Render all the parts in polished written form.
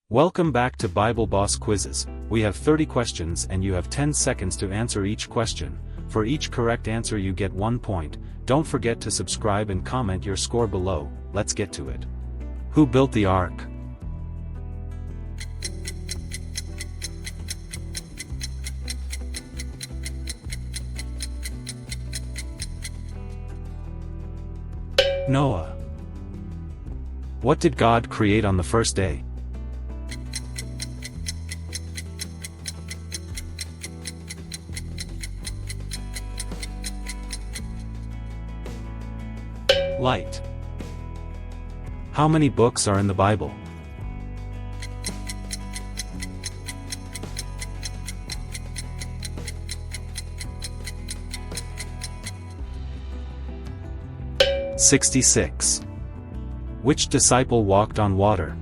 Welcome back to Bible Boss Quizzes. We have 30 questions and you have 10 seconds to answer each question. For each correct answer you get 1 point. Don't forget to subscribe and comment your score below. Let's get to it. Who built the ark? Noah. What did God create on the first day? Light. How many books are in the Bible? "66. Which disciple walked on water?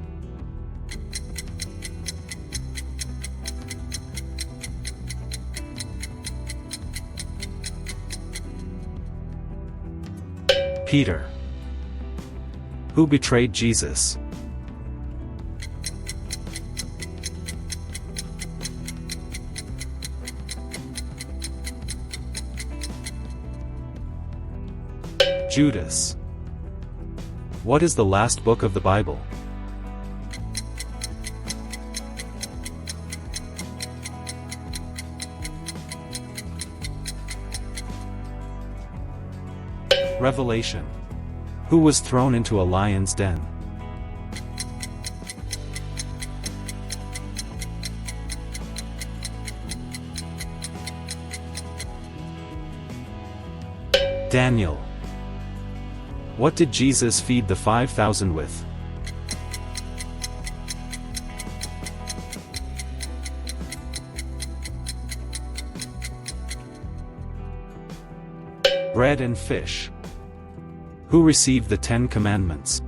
Peter. Who betrayed Jesus? Judas. What is the last book of the Bible? Revelation. Who was thrown into a lion's den? Daniel. What did Jesus feed the 5,000 with? Bread and fish. Who received the 10 Commandments?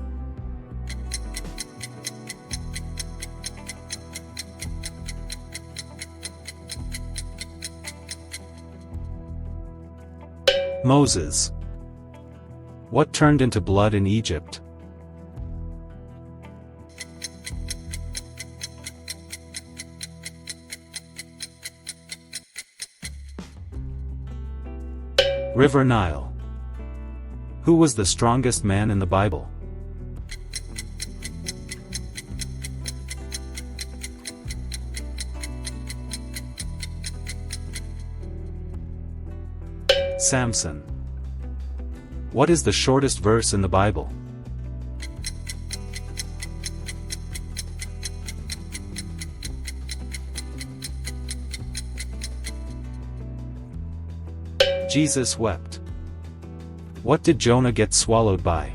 Moses. What turned into blood in Egypt? River Nile. Who was the strongest man in the Bible? Samson. What is the shortest verse in the Bible? Jesus wept. What did Jonah get swallowed by?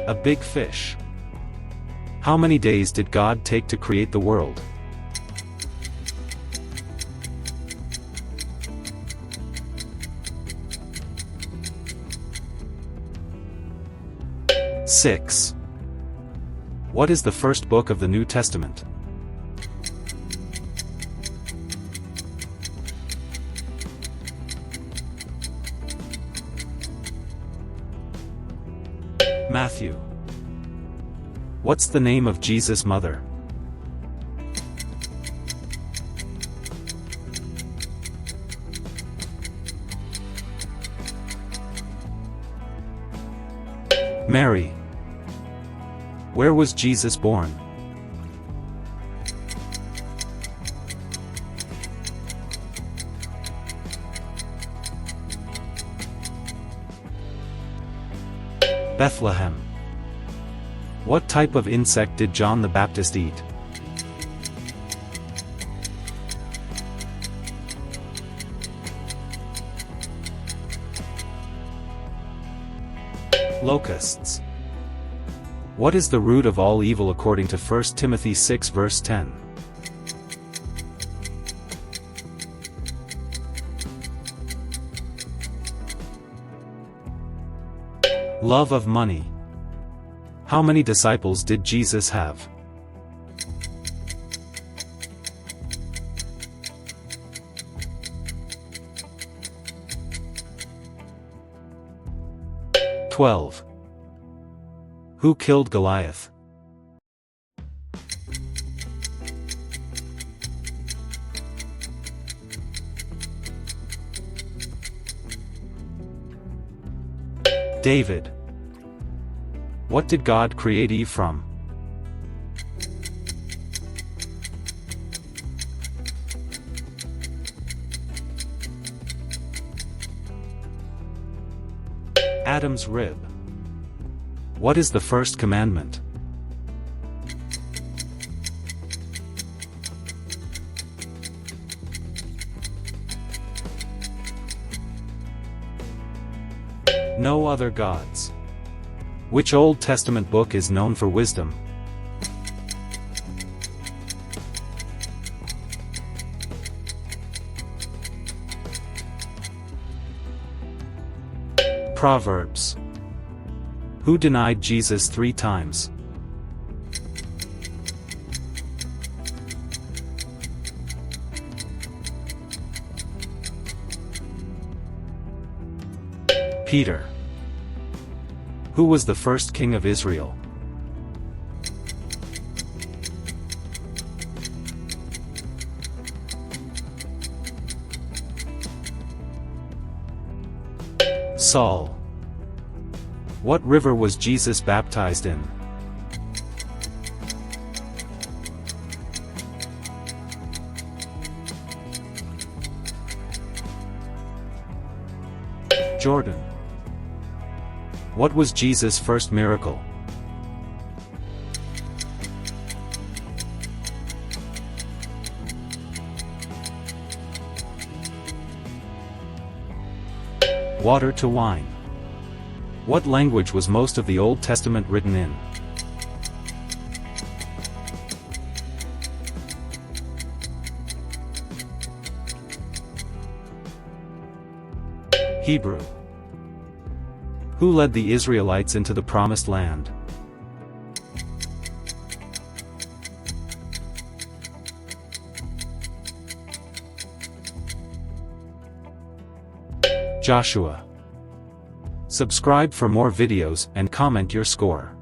A big fish. How many days did God take to create the world? Six. What is the first book of the New Testament? Matthew. What's the name of Jesus' mother? Mary. Where was Jesus born? Bethlehem. What type of insect did John the Baptist eat? Locusts. What is the root of all evil according to 1 Timothy 6 verse 10? Love of money. How many disciples did Jesus have? 12. Who killed Goliath? David. What did God create Eve from? Adam's rib. What is the first commandment? No other gods. Which Old Testament book is known for wisdom? Proverbs. Who denied Jesus 3 times? Peter. Who was the first king of Israel? Saul. What river was Jesus baptized in? Jordan. What was Jesus' first miracle? Water to wine. What language was most of the Old Testament written in? Hebrew. Who led the Israelites into the Promised Land? Joshua. Subscribe for more videos and comment your score.